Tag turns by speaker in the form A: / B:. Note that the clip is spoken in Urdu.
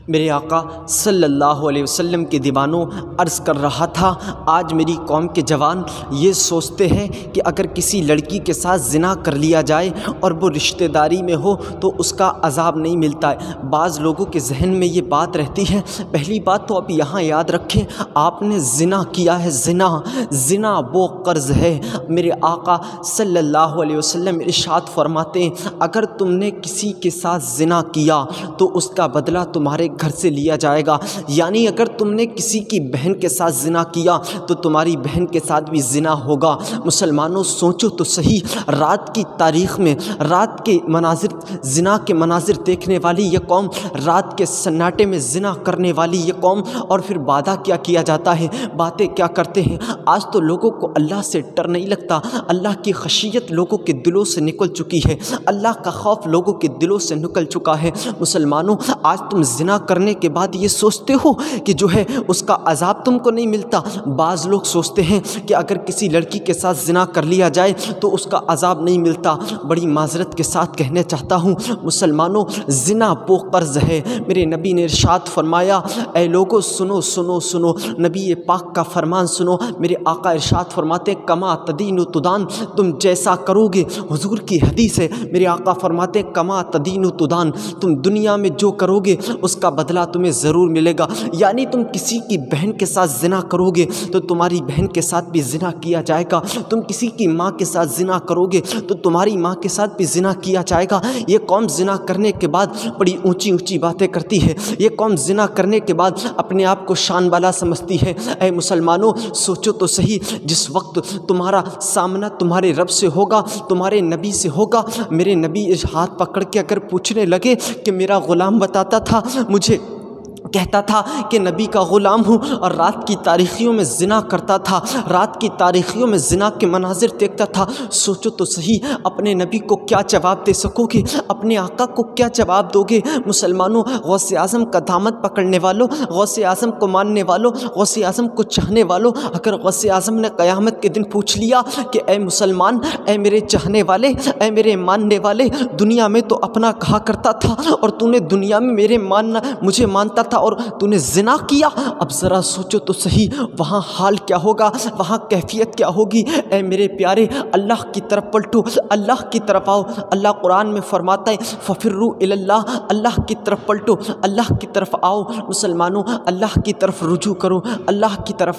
A: میرے آقا صلی اللہ علیہ وسلم کے دیوانوں عرض کر رہا تھا، آج میری قوم کے جوان یہ سوچتے ہیں کہ اگر کسی لڑکی کے ساتھ زنا کر لیا جائے اور وہ رشتہ داری میں ہو تو اس کا عذاب نہیں ملتا ہے۔ بعض لوگوں کے ذہن میں یہ بات رہتی ہے۔ پہلی بات تو اب یہاں یاد رکھیں، آپ نے زنا کیا ہے۔ زنا وہ قرض ہے۔ میرے آقا صلی اللہ علیہ وسلم ارشاد فرماتے ہیں، اگر تم نے کسی کے ساتھ زنا کیا تو اس کا بدلہ تمہارے گھر سے لیا جائے گا۔ یعنی اگر تم نے کسی کی بہن کے ساتھ زنا کیا تو تمہاری بہن کے ساتھ بھی زنا ہوگا۔ مسلمانوں سوچو تو صحیح، رات کی تاریخ میں رات کے مناظر، زنا کے مناظر دیکھنے والی یہ قوم، رات کے سناٹے میں زنا کرنے والی یہ قوم، اور پھر وعدہ کیا کیا جاتا ہے، باتیں کیا کرتے ہیں۔ آج تو لوگوں کو اللہ سے ڈر نہیں لگتا، اللہ کی خشیت لوگوں کے دلوں سے نکل چکی ہے، اللہ کا خوف لوگوں کے دلوں سے نکل چکا ہے۔ مسلمانوں آج تم زنا کرنے کے بعد یہ سوچتے ہو کہ جو ہے اس کا عذاب تم کو نہیں ملتا۔ بعض لوگ سوچتے ہیں کہ اگر کسی لڑکی کے ساتھ زنا کر لیا جائے تو اس کا عذاب نہیں ملتا۔ بڑی معذرت کے ساتھ کہنا چاہتا ہوں مسلمانوں، زنا وہ قرض ہے۔ میرے نبی نے ارشاد فرمایا، اے لوگو سنو سنو سنو، نبی پاک کا فرمان سنو۔ میرے آقا ارشاد فرماتے ہیں، کما تدین تدان، تم جیسا کرو گے، حضور کی حدیث ہے۔ میرے آقا فرماتے ہیں، کما تدین تدان، تم دنیا میں جو کرو گے اس کا بدلہ تمہیں ضرور ملے گا۔ یعنی تم کسی کی بہن کے ساتھ زنا کرو گے تو تمہاری بہن کے ساتھ بھی زنا کیا جائے گا۔ تم کسی کی ماں کے ساتھ زنا کرو گے تو تمہاری ماں کے ساتھ بھی زنا کیا جائے گا۔ یہ قوم زنا کرنے کے بعد بڑی اونچی اونچی باتیں کرتی ہے، یہ قوم زنا کرنے کے بعد اپنے آپ کو شان والا سمجھتی ہے۔ اے مسلمانوں سوچو تو صحیح، جس وقت تمہارا سامنا تمہارے رب سے ہوگا، تمہارے نبی سے ہوگا، میرے نبی ہاتھ پکڑ کے اگر پوچھنے لگے کہ میرا غلام بتاتا تھا، مجھے کہتا تھا کہ نبی کا غلام ہوں اور رات کی تاریخیوں میں زنا کرتا تھا، رات کی تاریخیوں میں زنا کے مناظر دیکھتا تھا، سوچو تو صحیح اپنے نبی کو کیا جواب دے سکو گے، اپنے آقا کو کیا جواب دو گے۔ مسلمانوں غوث اعظم کا دامن پکڑنے والوں، غوث اعظم کو ماننے والوں، غوث اعظم کو چاہنے والوں، اگر غوث اعظم نے قیامت کے دن پوچھ لیا کہ اے مسلمان، اے میرے چاہنے والے، اے میرے ماننے والے، دنیا میں تو اپنا کہا کرتا تھا اور تو نے دنیا میں مجھے مانتا تھا اور تو نے زنا کیا، اب ذرا سوچو تو صحیح وہاں حال کیا ہوگا، وہاں کیفیت کیا ہوگی۔ اے میرے پیارے، اللہ کی طرف پلٹو، اللہ کی طرف آؤ۔ اللہ قرآن میں فرماتا ہے ففروا الی اللہ، اللہ کی طرف پلٹو، اللہ کی طرف آؤ۔ مسلمانوں اللہ کی طرف رجوع کرو، اللہ کی طرف